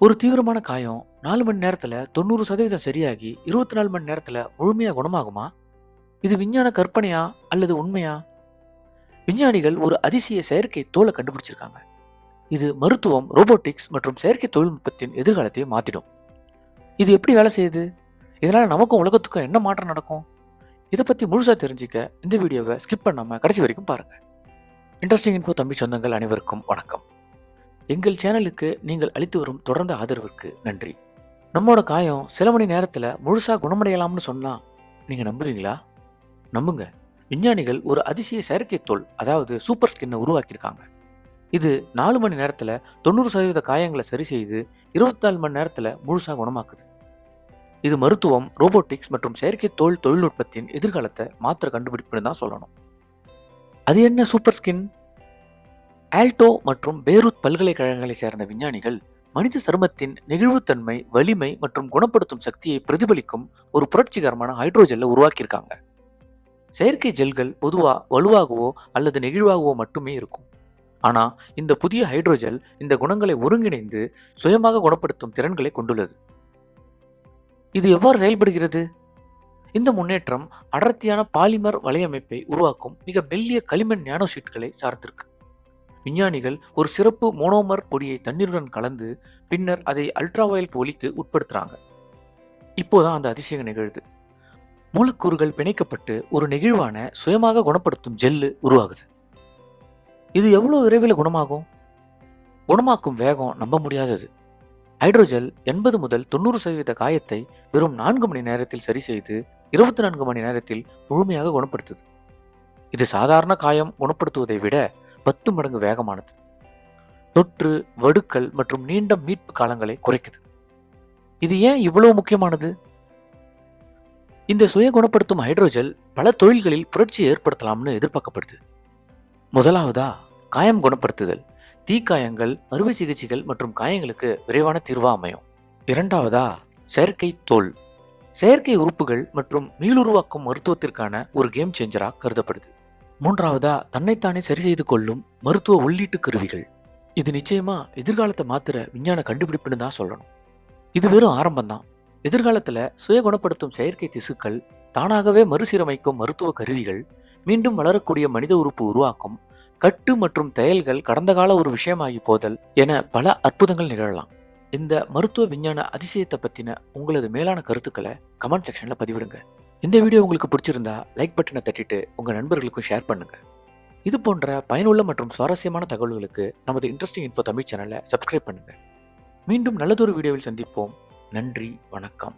ஒரு தீவிரமான காயம் 4 மணி நேரத்துல 90% சரியாகி 24 மணி நேரத்துல முழுமையா குணமாகுமா? இது விஞ்ஞான கற்பனையா அல்லது உண்மையா? விஞ்ஞானிகள் ஒரு அதிசய செயற்கை தோலை கண்டுபிடிச்சிருக்காங்க. இது மருத்துவம், ரோபோட்டிக்ஸ் மற்றும் செயற்கை தொழில்நுட்பத்தின் எதிர்காலத்தையே மாத்திடும். இது எப்படி வேலை செய்யுது? இதனால நமக்கும் உலகத்துக்கும் என்ன மாற்றம் நடக்கும்? இதை பத்தி முழுசா தெரிஞ்சுக்க இந்த வீடியோவை ஸ்கிப் பண்ணாம கடைசி வரைக்கும் பாருங்க. இன்ட்ரெஸ்டிங் இன்ஃபோ தமிழ் சொந்தங்கள் அனைவருக்கும் வணக்கம். எங்கள் சேனலுக்கு நீங்கள் அளித்து வரும் தொடர்ந்த ஆதரவிற்கு நன்றி. நம்மோட காயம் சில மணி நேரத்துல முழுசா குணமடையலாம்னு சொன்னா நீங்க நம்புவீங்களா? நம்புங்க. விஞ்ஞானிகள் ஒரு அதிசய செயற்கை தோல், அதாவது சூப்பர் ஸ்கின்னை உருவாக்கியிருக்காங்க. இது 4 மணி நேரத்துல 90% காயங்களை சரி செய்து 24 மணி நேரத்துல முழுசா குணமாக்குது. இது மருத்துவம், ரோபோட்டிக்ஸ் மற்றும் செயற்கை தோல் தொழில்நுட்பத்தின் எதிர்காலத்தை மாத்திர கண்டுபிடிப்புன்னு தான் சொல்லணும். அது என்ன சூப்பர் ஸ்கின்? ஆல்டோ மற்றும் பேரூத் பல்கலைக்கழகங்களை சேர்ந்த விஞ்ஞானிகள் மனித சருமத்தின் நெகிழ்வுத்தன்மை, வலிமை மற்றும் குணப்படுத்தும் சக்தியை பிரதிபலிக்கும் ஒரு புரட்சிகரமான ஹைட்ரோஜெல்லை உருவாக்கியிருக்காங்க. செயற்கை ஜெல்கள் பொதுவா வலுவாகவோ அல்லது நெகிழ்வாகவோ மட்டுமே இருக்கும். ஆனா இந்த புதிய ஹைட்ரோஜெல் இந்த குணங்களை ஒருங்கிணைந்து சுயமாக குணப்படுத்தும் திறன்களை கொண்டுள்ளது. இது எவ்வாறு செயல்படுகிறது? இந்த முன்னேற்றம் அடர்த்தியான பாலிமர் வலையமைப்பை உருவாக்கும் மிக மெல்லிய களிமண் நானோ ஷீட்களை சார்ந்திருக்கு. விஞ்ஞானிகள் ஒரு சிறப்பு மோனோமர் பொடியை தண்ணீருடன் கலந்து பின்னர் அதை அல்ட்ராவயலட் ஒளிக்கு உட்படுத்துறாங்க. இப்போதான் அந்த அதிசயம் நிகழுது. மூலக்கூறுகள் பிணைக்கப்பட்டு ஒரு நெகிழ்வான சுயமாக குணப்படுத்தும் ஜெல்லு உருவாகுது. இது எவ்வளவு விரைவில் குணமாகும்? குணமாக்கும் வேகம் நம்ப முடியாதது. ஹைட்ரோஜெல் 80 முதல் 90% காயத்தை வெறும் 4 மணி நேரத்தில் சரி செய்து 24 மணி நேரத்தில் முழுமையாக குணப்படுத்துது. இது சாதாரண காயம் குணப்படுத்துவதை விட 10 மடங்கு வேகமானது. தொற்று, வடுக்கள் மற்றும் நீண்ட மீட்பு காலங்களை குறைக்குது. இது ஏன் இவ்வளவு முக்கியமானது? இந்த சுய குணப்படுத்தும் ஹைட்ரோஜெல் பல தொழில்களில் புரட்சியை ஏற்படுத்தலாம்னு எதிர்பார்க்கப்படுது. முதலாவதா, காயம் குணப்படுத்துதல். தீக்காயங்கள், அறுவை சிகிச்சைகள் மற்றும் காயங்களுக்கு விரைவான தீர்வா அமையும். இரண்டாவதா, செயற்கை தோல். செயற்கை உறுப்புகள் மற்றும் மீளுருவாக்கும் மருத்துவத்திற்கான ஒரு கேம் சேஞ்சரா கருதப்படுது. மூன்றாவதா, தன்னைத்தானே சரி செய்து கொள்ளும் மருத்துவ உள்ளீட்டு கருவிகள். இது நிச்சயமா எதிர்காலத்தை மாத்திர விஞ்ஞான கண்டுபிடிப்புன்னு தான் சொல்லணும். இது வெறும் ஆரம்பம்தான். எதிர்காலத்துல சுய குணப்படுத்தும் செயற்கை திசுக்கள், தானாகவே மறுசீரமைக்கும் மருத்துவ கருவிகள், மீண்டும் வளரக்கூடிய மனித உறுப்பு உருவாக்கம், கட்டு மற்றும் தையல்கள் கடந்த கால ஒரு விஷயமாகி போதல் என பல அற்புதங்கள் நிகழலாம். இந்த மருத்துவ விஞ்ஞான அதிசயத்தை பத்தின உங்களது மேலான கருத்துக்களை கமெண்ட் செக்ஷன்ல பதிவிடுங்க. இந்த வீடியோ உங்களுக்கு பிடிச்சிருந்தா லைக் பட்டனை தட்டிட்டு உங்க நண்பர்களுக்கும் ஷேர் பண்ணுங்க. இது போன்ற பயனுள்ள மற்றும் சுவாரஸ்யமான தகவல்களுக்கு நமது இன்ட்ரெஸ்டிங் இன்ஃபோ தமிழ் சேனலை சப்ஸ்கிரைப் பண்ணுங்க. மீண்டும் நல்லதொரு வீடியோவில் சந்திப்போம். நன்றி, வணக்கம்.